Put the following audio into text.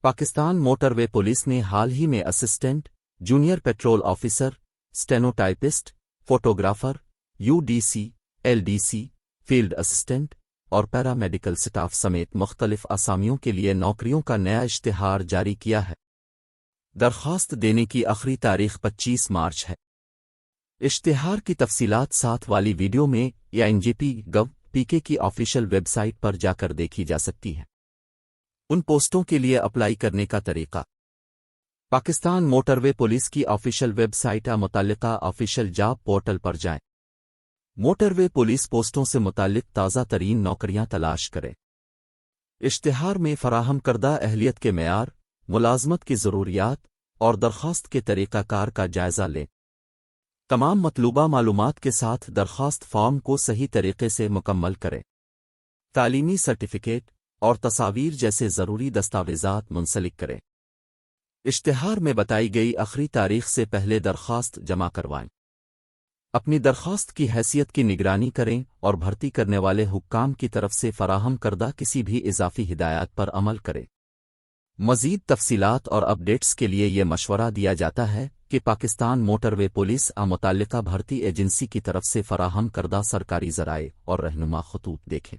Pakistan motor وے police نے حال ہی میں assistant junior petrol officer, stenotypist, photographer, UDC، LDC، field assistant اور پیرا میڈیکل سٹاف سمیت مختلف اسامیوں کے لیے نوکریوں کا نیا اشتہار جاری کیا ہے۔ درخواست دینے کی آخری تاریخ 25 مارچ ہے۔ اشتہار کی تفصیلات ساتھ والی ویڈیو میں یا NJP.gov.pk کی آفیشیل ویب سائٹ پر جا کر دیکھی جا سکتی ہے۔ ان پوسٹوں کے لیے اپلائی کرنے کا طریقہ: پاکستان موٹر وے پولیس کی آفیشیل ویب سائٹ متعلقہ آفیشیل جاب پورٹل پر جائیں۔ موٹر وے پولیس پوسٹوں سے متعلق تازہ ترین نوکریاں تلاش کریں۔ اشتہار میں فراہم کردہ اہلیت کے معیار، ملازمت کی ضروریات اور درخواست کے طریقہ کار کا جائزہ لیں۔ تمام مطلوبہ معلومات کے ساتھ درخواست فارم کو صحیح طریقے سے مکمل کریں۔ تعلیمی سرٹیفکیٹ اور تصاویر جیسے ضروری دستاویزات منسلک کریں۔ اشتہار میں بتائی گئی آخری تاریخ سے پہلے درخواست جمع کروائیں۔ اپنی درخواست کی حیثیت کی نگرانی کریں اور بھرتی کرنے والے حکام کی طرف سے فراہم کردہ کسی بھی اضافی ہدایات پر عمل کریں۔ مزید تفصیلات اور اپڈیٹس کے لیے یہ مشورہ دیا جاتا ہے کہ پاکستان موٹر وے پولیس متعلقہ بھرتی ایجنسی کی طرف سے فراہم کردہ سرکاری ذرائع اور رہنما خطوط دیکھیں۔